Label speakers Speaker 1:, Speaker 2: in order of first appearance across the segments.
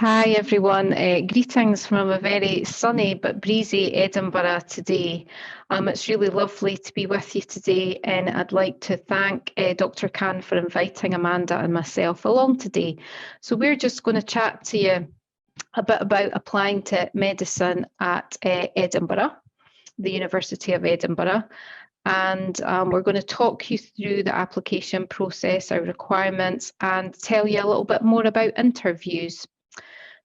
Speaker 1: Hi everyone, greetings from a very sunny but breezy Edinburgh today. It's really lovely to be with you today, and I'd like to thank Dr. Khan for inviting Amanda and myself along today. So we're just going to chat to you a bit about applying to medicine at Edinburgh, the University of Edinburgh. And we're going to talk you through the application process, our requirements, and tell you a little bit more about interviews.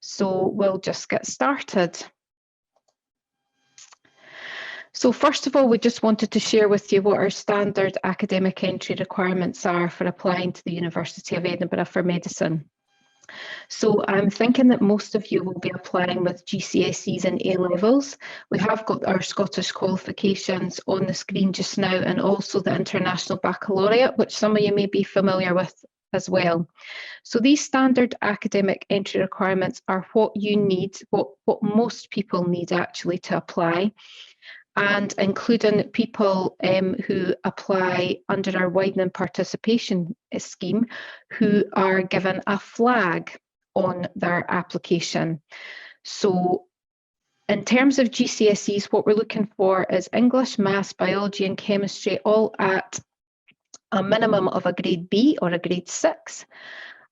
Speaker 1: So we'll just get started. So first of all, we just wanted to share with you what our standard academic entry requirements are for applying to the University of Edinburgh for medicine. So I'm thinking that most of you will be applying with GCSEs and A-levels. We have got our Scottish qualifications on the screen just now, and also the International Baccalaureate, which some of you may be familiar with as well. So these standard academic entry requirements are what you need, what most people need actually to apply, and including people who apply under our Widening participation scheme who are given a flag on their application. So in terms of GCSEs, what we're looking for is English, Maths, Biology and Chemistry, all at a minimum of a grade B or a grade 6.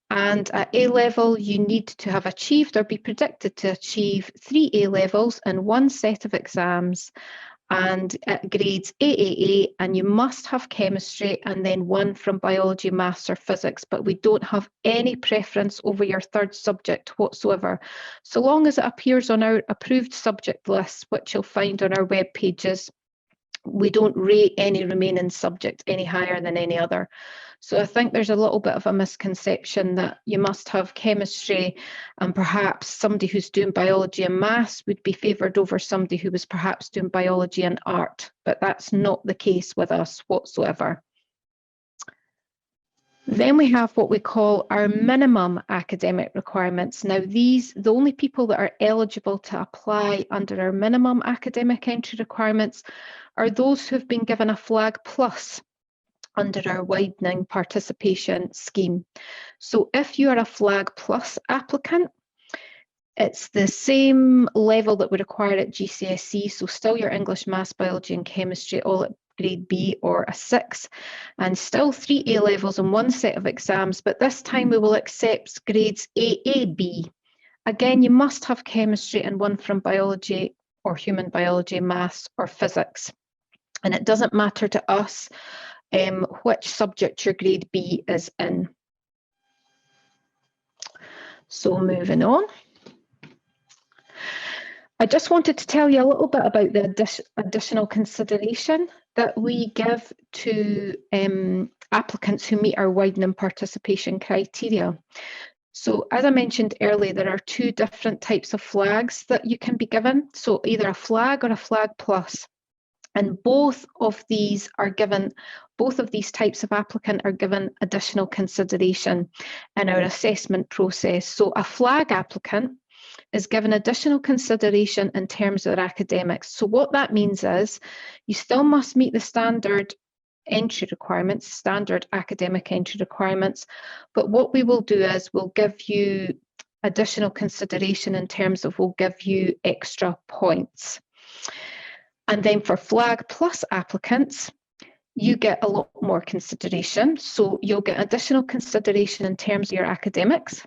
Speaker 1: And at A-level, you need to have achieved or be predicted to achieve 3 A-levels and 1 set of exams, and at grades AAA, and you must have chemistry and then 1 from biology, maths or physics, but we don't have any preference over your third subject whatsoever. So long as it appears on our approved subject list, which you'll find on our web pages, we don't rate any remaining subject any higher than any other. So I think there's a little bit of a misconception that you must have chemistry, and perhaps somebody who's doing biology and maths would be favoured over somebody who was perhaps doing biology and art, but that's not the case with us whatsoever. Then we have what we call our minimum academic requirements. Now the only people that are eligible to apply under our minimum academic entry requirements are those who have been given a flag plus under our Widening participation scheme. So if you are a flag plus applicant, it's the same level that we require at GCSE, so still your English, Maths, Biology and Chemistry all at grade B or a 6, and still 3 A-levels and 1 set of exams, but this time we will accept grades AAB. Again, you must have chemistry and 1 from biology or human biology, maths or physics. And it doesn't matter to us which subject your grade B is in. So moving on. I just wanted to tell you a little bit about the additional consideration that we give to applicants who meet our Widening participation criteria. So as I mentioned earlier, there are 2 different types of flags that you can be given. So either a flag or a flag plus. And both of these types of applicant are given additional consideration in our assessment process. So a flag applicant is given additional consideration in terms of their academics. So what that means is you still must meet the standard entry requirements, standard academic entry requirements, but what we will do is we'll give you additional consideration in terms of we'll give you extra points. And then for flag plus applicants, you get a lot more consideration. So you'll get additional consideration in terms of your academics.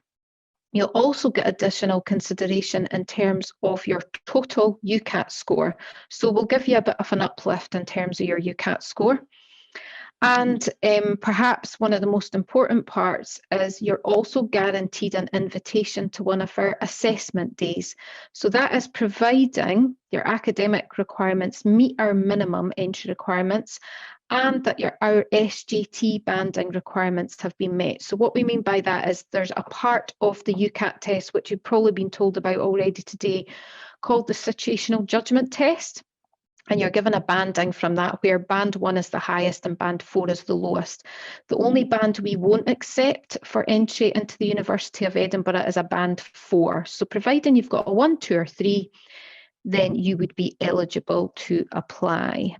Speaker 1: You'll also get additional consideration in terms of your total UCAT score. So we'll give you a bit of an uplift in terms of your UCAT score. And perhaps one of the most important parts is you're also guaranteed an invitation to one of our assessment days. So that is providing your academic requirements meet our minimum entry requirements and that our SJT banding requirements have been met. So what we mean by that is there's a part of the UCAT test, which you've probably been told about already today, called the situational judgment test. And you're given a banding from that, where band 1 is the highest and band 4 is the lowest. The only band we won't accept for entry into the University of Edinburgh is a band 4. So providing you've got a 1, 2 or 3, then you would be eligible to apply.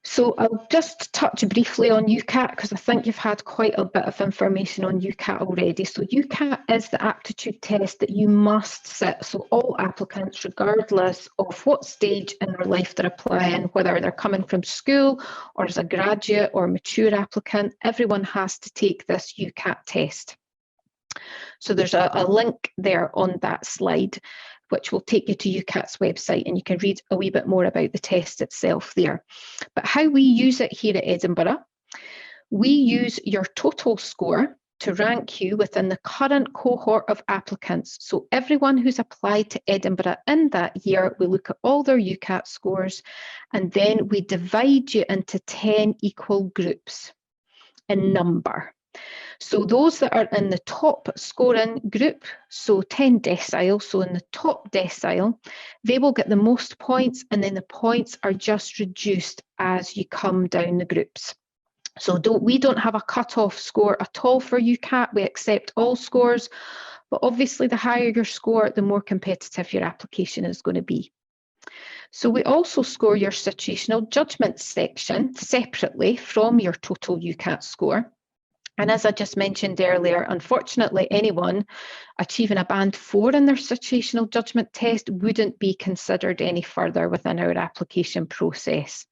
Speaker 1: So I'll just touch briefly on UCAT because I think you've had quite a bit of information on UCAT already. So UCAT is the aptitude test that you must sit. So all applicants, regardless of what stage in their life they're applying, whether they're coming from school or as a graduate or mature applicant, everyone has to take this UCAT test. So there's a link there on that slide, which will take you to UCAT's website, and you can read a wee bit more about the test itself there. But how we use it here at Edinburgh, we use your total score to rank you within the current cohort of applicants. So everyone who's applied to Edinburgh in that year, we look at all their UCAT scores, and then we divide you into 10 equal groups in number. So those that are in the top scoring group, so 10 deciles, so in the top decile, they will get the most points, and then the points are just reduced as you come down the groups. So we don't have a cut-off score at all for UCAT. We accept all scores, but obviously the higher your score, the more competitive your application is going to be. So we also score your situational judgment section separately from your total UCAT score. And as I just mentioned earlier, unfortunately, anyone achieving a band 4 in their situational judgment test wouldn't be considered any further within our application process.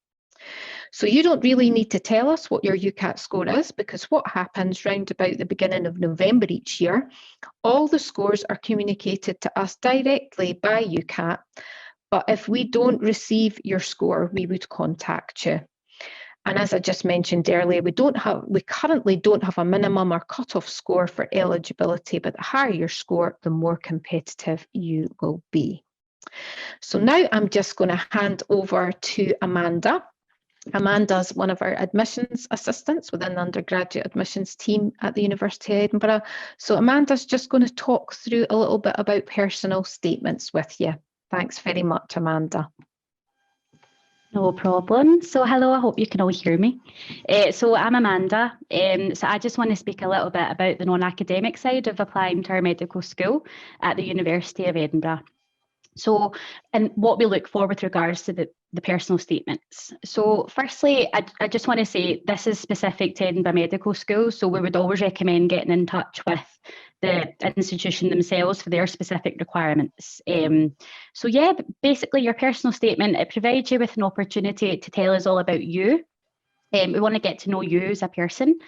Speaker 1: So you don't really need to tell us what your UCAT score is, because what happens round about the beginning of November each year, all the scores are communicated to us directly by UCAT. But if we don't receive your score, we would contact you. And as I just mentioned earlier, we currently don't have a minimum or cut-off score for eligibility, but the higher your score, the more competitive you will be. So now I'm just going to hand over to Amanda. Amanda's one of our admissions assistants within the undergraduate admissions team at the University of Edinburgh. So Amanda's just going to talk through a little bit about personal statements with you. Thanks very much, Amanda.
Speaker 2: No problem. So hello, I hope you can all hear me. So I'm Amanda. So I just want to speak a little bit about the non-academic side of applying to our medical school at the University of Edinburgh. So, and what we look for with regards to the personal statements. So firstly, I just want to say this is specific to Edinburgh Medical School, so we would always recommend getting in touch with the institution themselves for their specific requirements. So yeah, basically your personal statement, it provides you with an opportunity to tell us all about you. We want to get to know you as a person.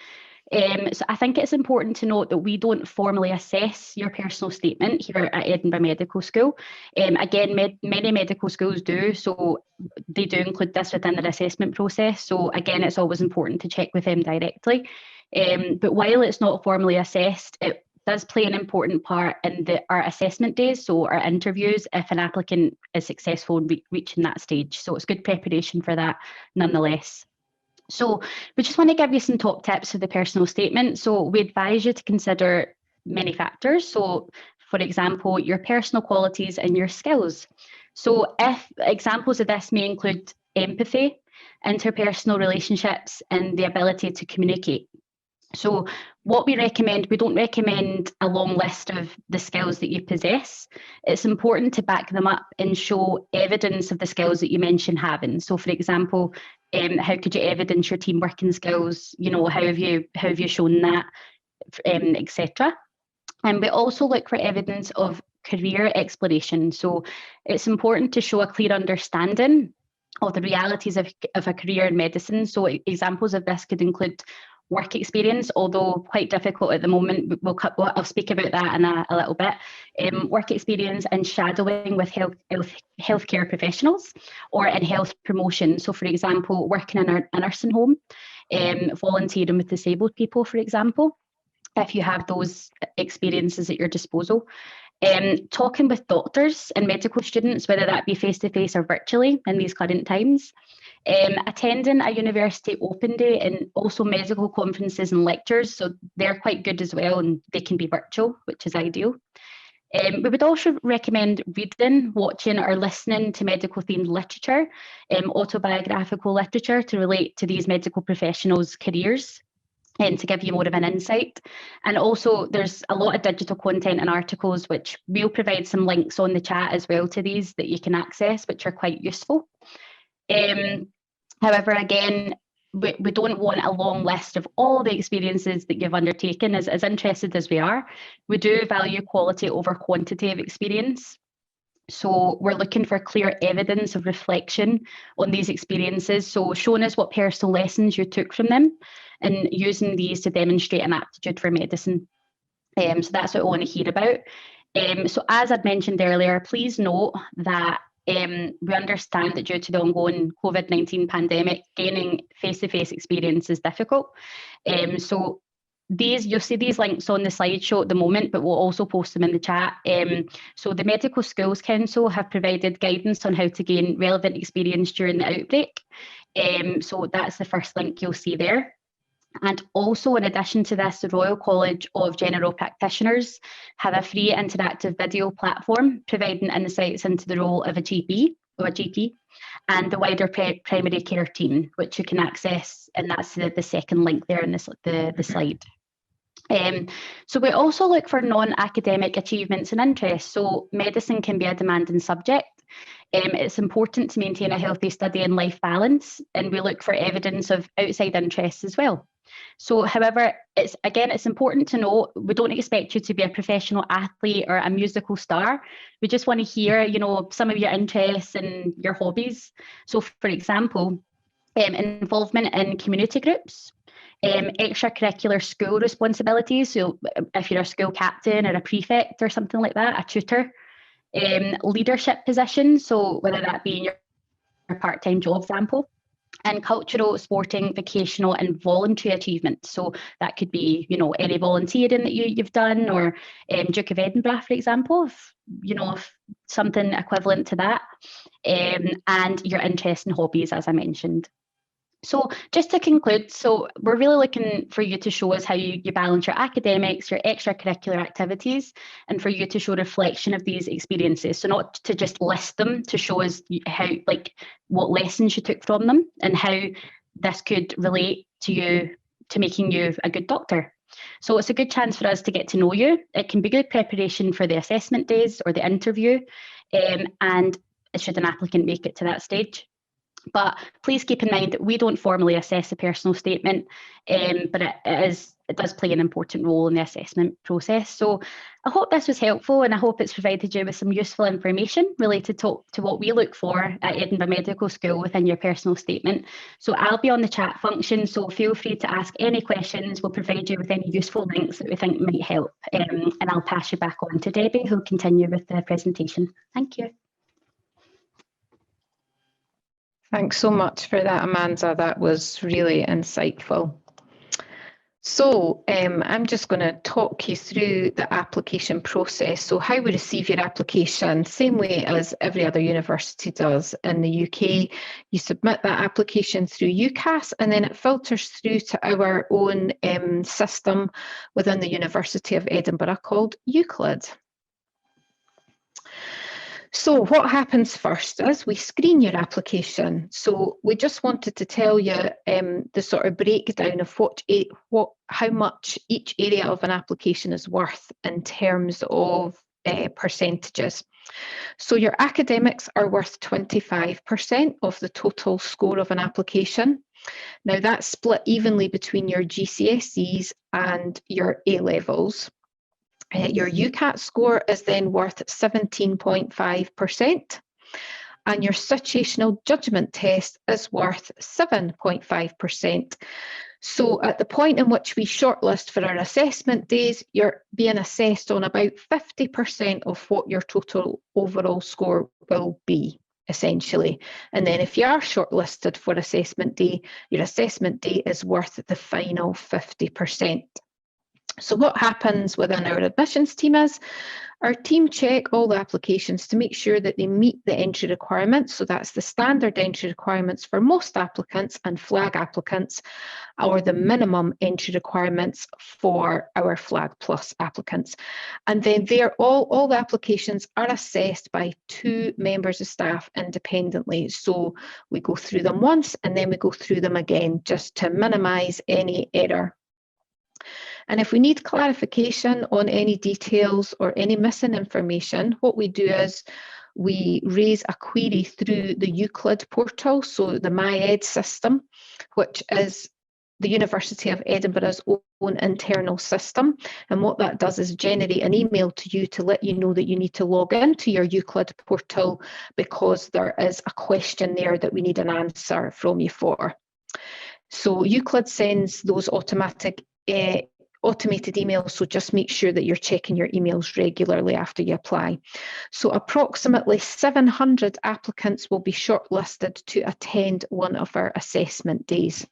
Speaker 2: So I think it's important to note that we don't formally assess your personal statement here at Edinburgh Medical School. Again, many medical schools do, so they do include this within their assessment process. So again, it's always important to check with them directly. But while it's not formally assessed, it does play an important part in our assessment days, so our interviews, if an applicant is successful in reaching that stage. So it's good preparation for that nonetheless. So we just want to give you some top tips for the personal statement. So we advise you to consider many factors. So for example, your personal qualities and your skills. So if examples of this may include empathy, interpersonal relationships, and the ability to communicate. So what we recommend, we don't recommend a long list of the skills that you possess. It's important to back them up and show evidence of the skills that you mention having. So for example, how could you evidence your team working skills? You know, how have you shown that, etc. And we also look for evidence of career exploration. So it's important to show a clear understanding of the realities of a career in medicine. So examples of this could include work experience, although quite difficult at the moment. I'll speak about that in a little bit. Work experience and shadowing with healthcare professionals or in health promotion. So for example, working in a nursing home, volunteering with disabled people, for example, if you have those experiences at your disposal. Talking with doctors and medical students, whether that be face-to-face or virtually in these current times. Attending a university open day and also medical conferences and lectures, so they're quite good as well, and they can be virtual, which is ideal. We would also recommend reading, watching or listening to medical themed literature, autobiographical literature to relate to these medical professionals' careers and to give you more of an insight. And also there's a lot of digital content and articles, which we'll provide some links on the chat as well to these that you can access, which are quite useful. However, again, we don't want a long list of all the experiences that you've undertaken. As interested as we are, we do value quality over quantity of experience. So we're looking for clear evidence of reflection on these experiences. So showing us what personal lessons you took from them and using these to demonstrate an aptitude for medicine. So that's what I want to hear about. So as I'd mentioned earlier, please note that we understand that due to the ongoing COVID-19 pandemic, gaining face-to-face experience is difficult. So you'll see these links on the slideshow at the moment, but we'll also post them in the chat. So the Medical Schools Council have provided guidance on how to gain relevant experience during the outbreak. So that's the first link you'll see there. And also, in addition to this, the Royal College of General Practitioners have a free interactive video platform providing insights into the role of a GP and the wider primary care team, which you can access, and that's the second link there in the slide. So we also look for non-academic achievements and interests. So medicine can be a demanding subject. It's important to maintain a healthy study and life balance, and we look for evidence of outside interests as well. So, however, it's important to note we don't expect you to be a professional athlete or a musical star. We just want to hear, some of your interests and your hobbies. So, for example, involvement in community groups, extracurricular school responsibilities. So, if you're a school captain or a prefect or something like that, a tutor, leadership positions. So, whether that be in your part-time job, example. And cultural, sporting, vocational and voluntary achievements. So that could be, any volunteering that you've done, or Duke of Edinburgh, for example, if something equivalent to that, and your interest in hobbies, as I mentioned. So just to conclude, so we're really looking for you to show us how you balance your academics, your extracurricular activities, and for you to show reflection of these experiences. So not to just list them, to show us how, what lessons you took from them and how this could relate to you, to making you a good doctor. So it's a good chance for us to get to know you. It can be good preparation for the assessment days or the interview, and should an applicant make it to that stage. But please keep in mind that we don't formally assess a personal statement, but it does play an important role in the assessment process. So I hope this was helpful, and I hope it's provided you with some useful information related to what we look for at Edinburgh Medical School within your personal statement. So I'll be on the chat function, so feel free to ask any questions. We'll provide you with any useful links that we think might help, and I'll pass you back on to Debbie, who'll continue with the presentation. Thank you.
Speaker 1: Thanks so much for that, Amanda. That was really insightful. So I'm just going to talk you through the application process. So how we receive your application, same way as every other university does in the UK. You submit that application through UCAT, and then it filters through to our own system within the University of Edinburgh called Euclid. So what happens first is we screen your application. So we just wanted to tell you the sort of breakdown of how much each area of an application is worth in terms of percentages. So your academics are worth 25% of the total score of an application. Now that's split evenly between your GCSEs and your A-levels. Your UCAT score is then worth 17.5%, and your situational judgment test is worth 7.5%. So at the point in which we shortlist for our assessment days, you're being assessed on about 50% of what your total overall score will be, essentially. And then if you are shortlisted for assessment day, your assessment day is worth the final 50%. So what happens within our admissions team is our team check all the applications to make sure that they meet the entry requirements. So that's the standard entry requirements for most applicants, and flag applicants are the minimum entry requirements for our flag plus applicants. And then all the applications are assessed by 2 members of staff independently. So we go through them once and then we go through them again just to minimise any error. And if we need clarification on any details or any missing information, what we do is we raise a query through the Euclid portal, so the MyEd system, which is the University of Edinburgh's own internal system. And what that does is generate an email to you to let you know that you need to log into your Euclid portal because there is a question there that we need an answer from you for. So Euclid sends those automated emails, so just make sure that you're checking your emails regularly after you apply. So approximately 700 applicants will be shortlisted to attend one of our assessment days.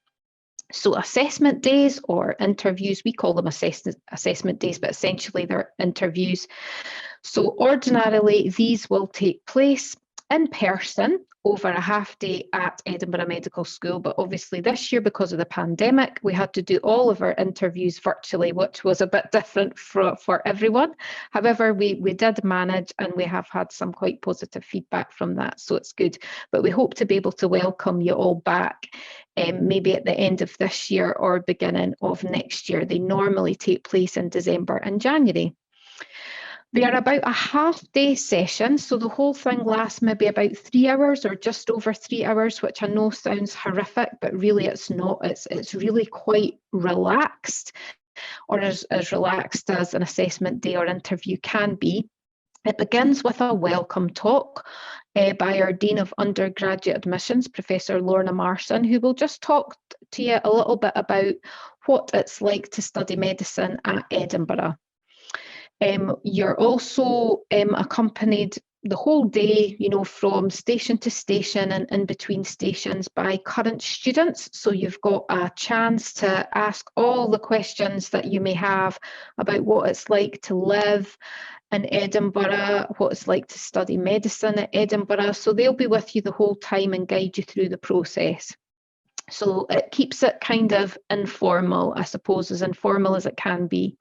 Speaker 1: So assessment days or interviews, we call them assessment days, but essentially they're interviews. So ordinarily, these will take place in person over a half day at Edinburgh Medical School. But obviously this year, because of the pandemic, we had to do all of our interviews virtually, which was a bit different for everyone. However, we did manage, and we have had some quite positive feedback from that, so it's good. But we hope to be able to welcome you all back, maybe at the end of this year or beginning of next year. They normally take place in December and January. They are about a half-day session, so the whole thing lasts maybe about 3 hours or just over 3 hours, which I know sounds horrific, but really it's not. It's really quite relaxed, or as relaxed as an assessment day or interview can be. It begins with a welcome talk by our Dean of Undergraduate Admissions, Professor Lorna Marson, who will just talk to you a little bit about what it's like to study medicine at Edinburgh. You're also accompanied the whole day, you know, from station to station and in between stations by current students. So you've got a chance to ask all the questions that you may have about what it's like to live in Edinburgh, what it's like to study medicine at Edinburgh. So they'll be with you the whole time and guide you through the process. So it keeps it kind of informal, I suppose, as informal as it can be.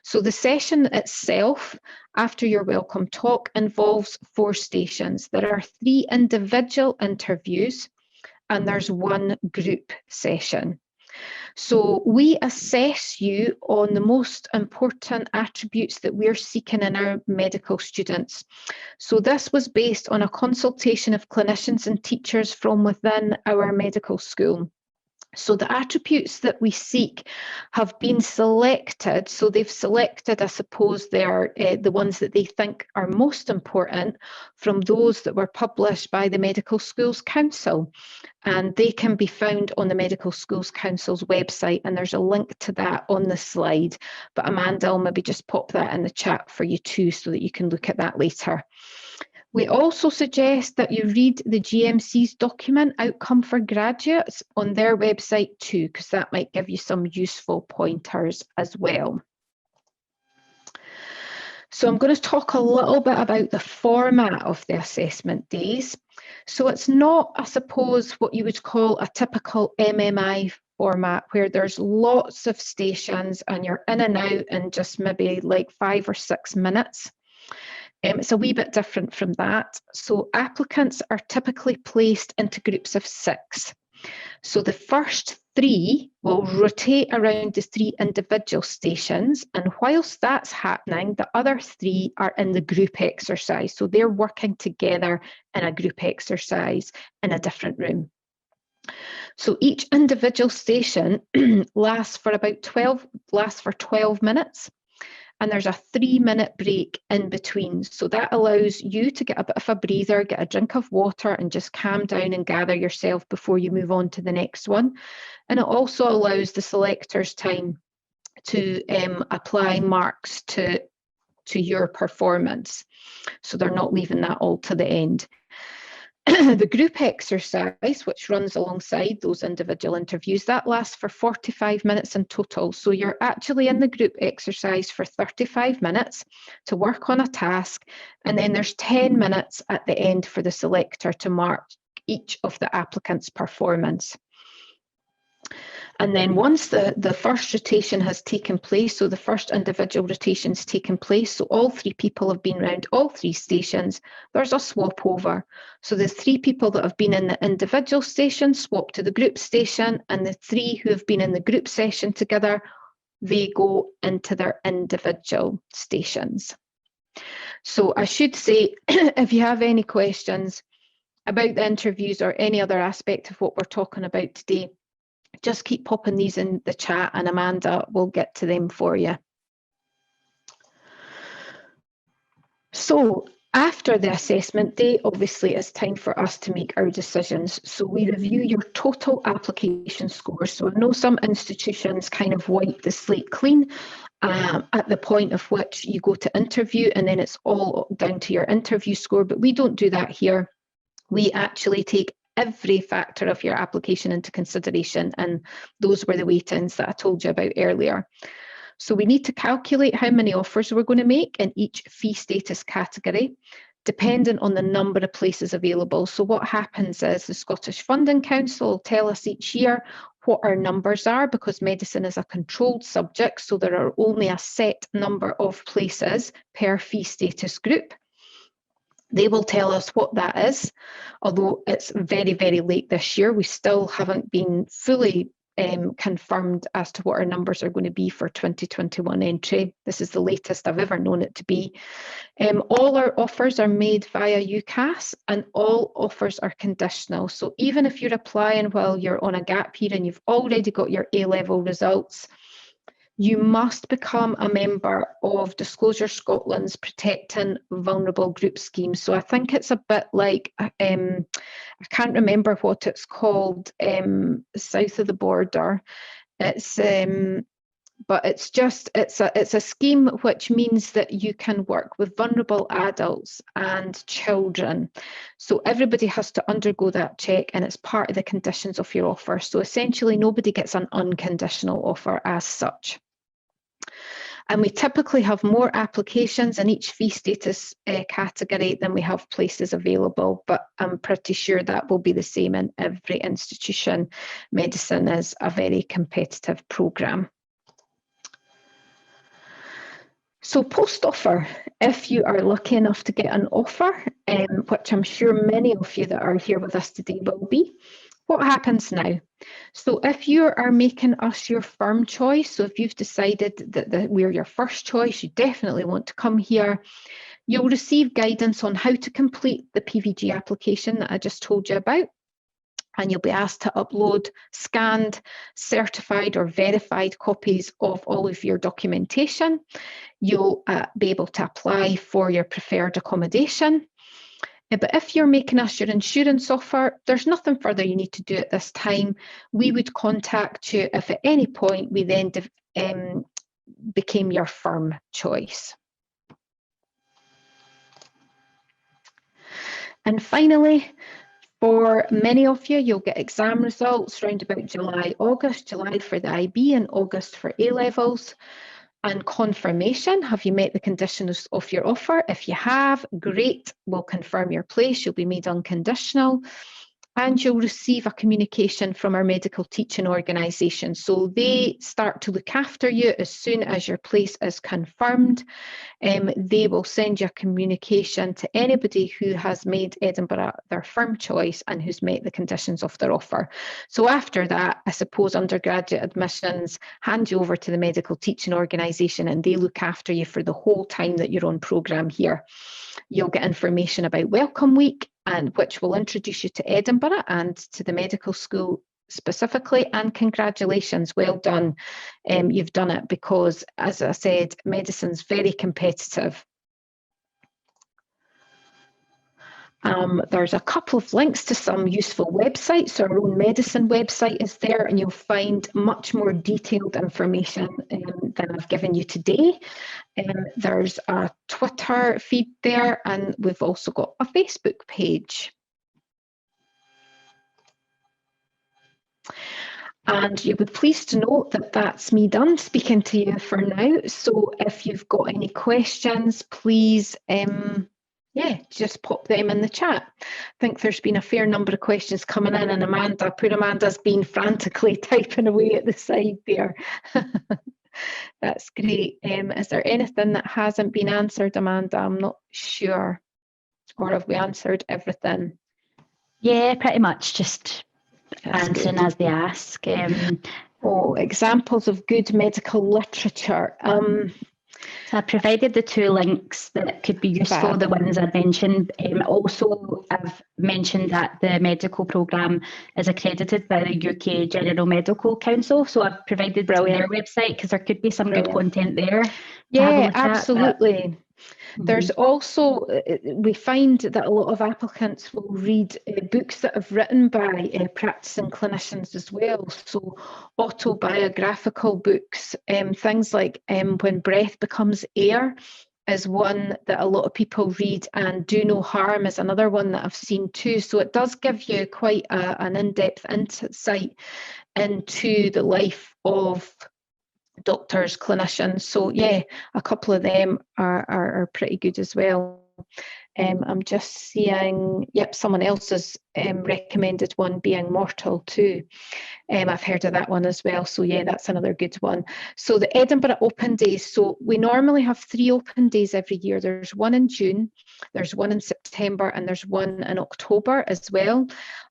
Speaker 1: So the session itself, after your welcome talk, involves 4 stations. There are 3 individual interviews and there's 1 group session. So we assess you on the most important attributes that we're seeking in our medical students. So this was based on a consultation of clinicians and teachers from within our medical school. So the attributes that we seek have been selected. So they've selected, I suppose, they're the ones that they think are most important from those that were published by the Medical Schools Council. And they can be found on the Medical Schools Council's website. And there's a link to that on the slide. But Amanda will maybe just pop that in the chat for you too, so that you can look at that later. We also suggest that you read the GMC's document Outcome for Graduates on their website too, because that might give you some useful pointers as well. So I'm going to talk a little bit about the format of the assessment days. So it's not, I suppose, what you would call a typical MMI format where there's lots of stations and you're in and out in just maybe like 5 or 6 minutes. It's a wee bit different from that. So applicants are typically placed into groups of 6. So the first 3 will rotate around the 3 individual stations, and whilst that's happening, the other 3 are in the group exercise. So they're working together in a group exercise in a different room. So each individual station lasts for 12 minutes. And there's a 3-minute break in between. So that allows you to get a bit of a breather, get a drink of water and just calm down and gather yourself before you move on to the next one. And it also allows the selectors time to apply marks to your performance. So they're not leaving that all to the end. The group exercise, which runs alongside those individual interviews, that lasts for 45 minutes in total. So you're actually in the group exercise for 35 minutes to work on a task, and then there's 10 minutes at the end for the selector to mark each of the applicant's performance. And then once the first rotation has taken place, so the first individual rotation's taken place, so all 3 people have been round all 3 stations, there's a swap over. So the 3 people that have been in the individual station swap to the group station, and the 3 who have been in the group session together, they go into their individual stations. So I should say, if you have any questions about the interviews or any other aspect of what we're talking about today, just keep popping these in the chat and Amanda will get to them for you. So after the assessment day, obviously it's time for us to make our decisions. So we review your total application scores. So I know some institutions kind of wipe the slate clean at the point of which you go to interview, and then it's all down to your interview score, but we don't do that here. We actually take every factor of your application into consideration, and those were the weightings that I told you about earlier. So we need to calculate how many offers we're going to make in each fee status category, dependent on the number of places available. So what happens is the Scottish Funding Council will tell us each year what our numbers are, because medicine is a controlled subject, so there are only a set number of places per fee status group. They will tell us what that is, although it's very, very late this year. We still haven't been fully confirmed as to what our numbers are going to be for 2021 entry. This is the latest I've ever known it to be. All our offers are made via UCAS, and all offers are conditional. So even if you're applying while you're on a gap year and you've already got your A-level results, you must become a member of Disclosure Scotland's Protecting Vulnerable Group scheme. So I think it's a bit like, I can't remember what it's called, south of the border. It's, but it's a scheme which means that you can work with vulnerable adults and children. So everybody has to undergo that check, and it's part of the conditions of your offer. So essentially nobody gets an unconditional offer as such. And we typically have more applications in each fee status category than we have places available, but I'm pretty sure that will be the same in every institution. Medicine is a very competitive programme. So post-offer, if you are lucky enough to get an offer, which I'm sure many of you that are here with us today will be, what happens now? So if you are making us your firm choice, so if you've decided that we're your first choice, you definitely want to come here, you'll receive guidance on how to complete the PVG application that I just told you about. And you'll be asked to upload scanned, certified or verified copies of all of your documentation. You'll be able to apply for your preferred accommodation. But if you're making us your insurance offer, there's nothing further you need to do at this time. We would contact you if at any point we then became your firm choice. And finally, for many of you, you'll get exam results around about July, August, July for the IB and August for A-levels. And confirmation, have you met the conditions of your offer? If you have, great, we'll confirm your place, you'll be made unconditional. And you'll receive a communication from our medical teaching organisation. So they start to look after you as soon as your place is confirmed. They will send you a communication to anybody who has made Edinburgh their firm choice and who's met the conditions of their offer. So after that, I suppose undergraduate admissions hand you over to the medical teaching organisation, and they look after you for the whole time that you're on programme here. You'll get information about Welcome Week, and which will introduce you to Edinburgh and to the medical school specifically, and congratulations, well done. You've done it, because as I said, medicine's very competitive. There's a couple of links to some useful websites. Our own medicine website is there, and you'll find much more detailed information than I've given you today. There's a Twitter feed there, and we've also got a Facebook page. And you'll be pleased to note that that's me done speaking to you for now. So if you've got any questions, please just pop them in the chat. I think there's been a fair number of questions coming in, and Amanda's been frantically typing away at the side there. That's great. Is there anything that hasn't been answered, Amanda? I'm not sure. Or have we answered everything?
Speaker 2: Yeah, pretty much, just answering as they ask.
Speaker 1: Examples of good medical literature.
Speaker 2: So I provided the 2 links that could be useful, the ones I mentioned. Also, I've mentioned that the medical programme is accredited by the UK General Medical Council. So I've provided their website because there could be some good content there.
Speaker 1: Yeah, absolutely. There's also, we find that a lot of applicants will read books that have written by practicing clinicians as well. So autobiographical books, things like When Breath Becomes Air is one that a lot of people read, and Do No Harm is another one that I've seen too. So it does give you quite an in-depth insight into the life of doctors, clinicians. So yeah, a couple of them are pretty good as well. I'm just seeing, yep, someone else's recommended one, Being Mortal too. I've heard of that one as well. So yeah, that's another good one. So the Edinburgh Open Days. So we normally have 3 open days every year. There's one in June, there's one in September, and there's one in October as well.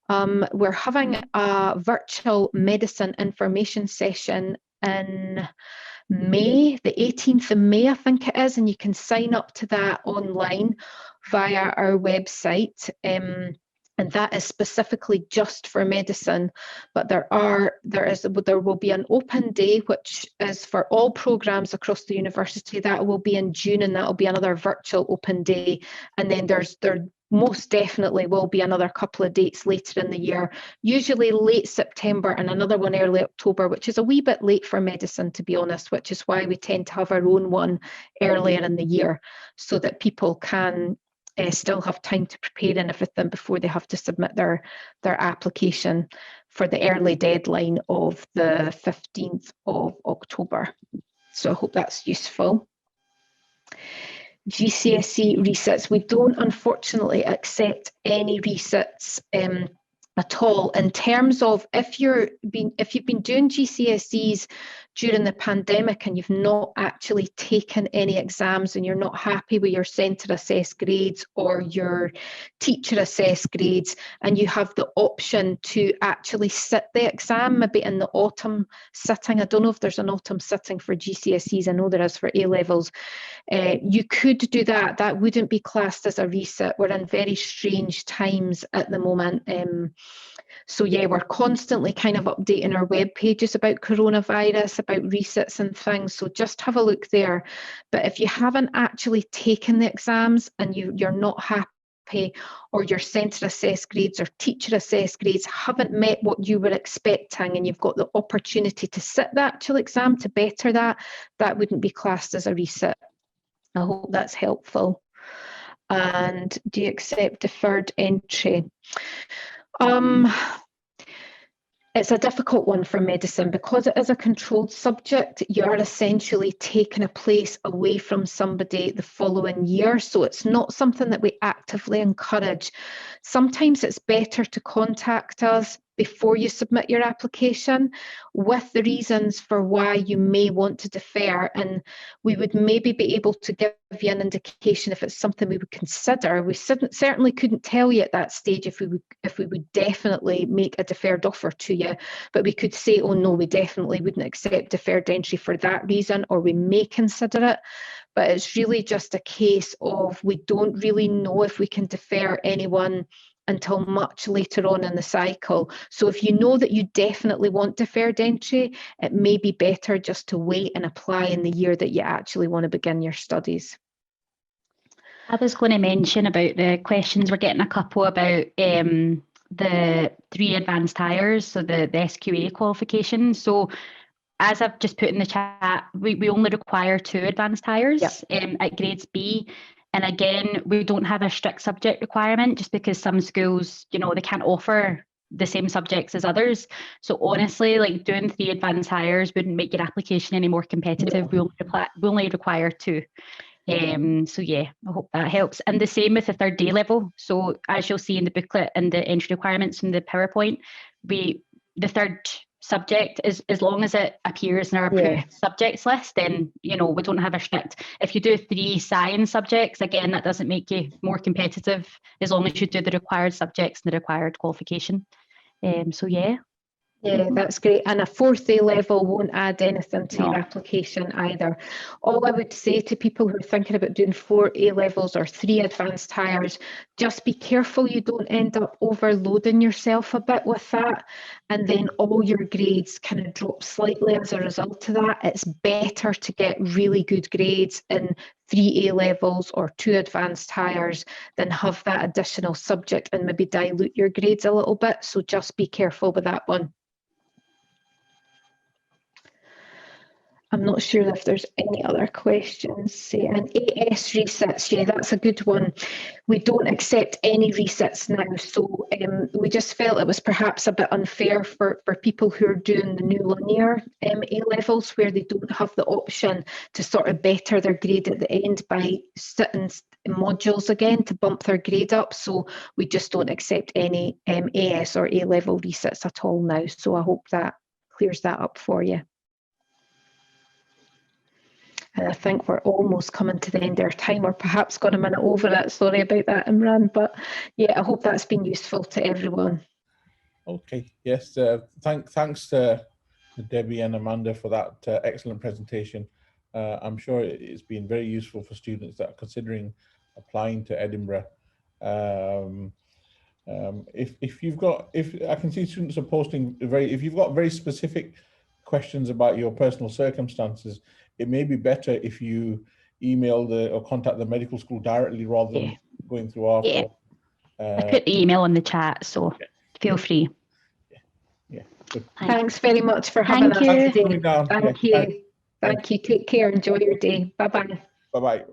Speaker 1: We're having a virtual medicine information session in May, the 18th of May, I think it is, and you can sign up to that online via our website. And that is specifically just for medicine, but there will be an open day which is for all programs across the university. That will be in June, and that will be another virtual open day. And then there most definitely will be another couple of dates later in the year, usually late September and another one early October, which is a wee bit late for medicine, to be honest, which is why we tend to have our own one earlier in the year, so that people can still have time to prepare and everything before they have to submit their application for the early deadline of the 15th of October. So I hope that's useful. GCSE resits. We don't unfortunately accept any resits at all. In terms of if you've been doing GCSEs during the pandemic and you've not actually taken any exams and you're not happy with your centre assessed grades or your teacher assessed grades, and you have the option to actually sit the exam, maybe in the autumn sitting. I don't know if there's an autumn sitting for GCSEs. I know there is for A-levels. You could do that. That wouldn't be classed as a resit. We're in very strange times at the moment. So yeah, we're constantly kind of updating our web pages about coronavirus, about resits and things. So just have a look there. But if you haven't actually taken the exams and you're not happy, or your centre assessed grades or teacher assessed grades haven't met what you were expecting, and you've got the opportunity to sit the actual exam to better that, that wouldn't be classed as a resit. I hope that's helpful. And do you accept deferred entry? It's a difficult one for medicine because it is a controlled subject. You are essentially taking a place away from somebody the following year. So it's not something that we actively encourage. Sometimes it's better to contact us before you submit your application with the reasons for why you may want to defer, and we would maybe be able to give you an indication if it's something we would consider. We certainly couldn't tell you at that stage if we would definitely make a deferred offer to you, but we could say, oh no, we definitely wouldn't accept deferred entry for that reason, or we may consider it. But it's really just a case of we don't really know if we can defer anyone until much later on in the cycle. So if you know that you definitely want deferred entry, it may be better just to wait and apply in the year that you actually want to begin your studies.
Speaker 2: I was going to mention about the questions. We're getting a couple about the 3 advanced hires, so the SQA qualification. So as I've just put in the chat, we only require 2 advanced hires at grades B. And again, we don't have a strict subject requirement, just because some schools, they can't offer the same subjects as others. So honestly, like doing 3 advanced hires wouldn't make your application any more competitive. We only require 2. So yeah, I hope that helps. And the same with the 3rd day level. So as you'll see in the booklet and the entry requirements in the PowerPoint, the 3rd subject is, as long as it appears in our approved subjects list, then we don't have a strict. If you do 3 science subjects, again, that doesn't make you more competitive, as long as you do the required subjects and the required qualification. So yeah.
Speaker 1: Yeah, that's great. And a fourth A level won't add anything to your
Speaker 2: No.
Speaker 1: application either. All I would say to people who are thinking about doing 4 A levels or 3 advanced hires, just be careful you don't end up overloading yourself a bit with that. And then all your grades kind of drop slightly as a result of that. It's better to get really good grades in 3 A levels or 2 advanced hires than have that additional subject and maybe dilute your grades a little bit. So just be careful with that one. I'm not sure if there's any other questions. And AS resits, yeah, that's a good one. We don't accept any resits now, so we just felt it was perhaps a bit unfair for people who are doing the new linear A levels, where they don't have the option to sort of better their grade at the end by sitting modules again to bump their grade up. So we just don't accept any AS or A level resits at all now. So I hope that clears that up for you. And I think we're almost coming to the end of our time, or perhaps gone a minute over it. Sorry about that, Imran. But yeah, I hope that's been useful to everyone.
Speaker 3: Okay, yes, thanks to Debbie and Amanda for that excellent presentation. I'm sure it's been very useful for students that are considering applying to Edinburgh. If I can see students are posting if you've got very specific questions about your personal circumstances, it may be better if you email or contact the medical school directly rather than going through our form.
Speaker 2: I put the email in the chat, so feel free.
Speaker 3: Yeah. Good.
Speaker 1: Thanks very much for having us today.
Speaker 3: Thank you.
Speaker 1: Thank you. Take care. Enjoy your day. Bye-bye.
Speaker 3: Bye-bye.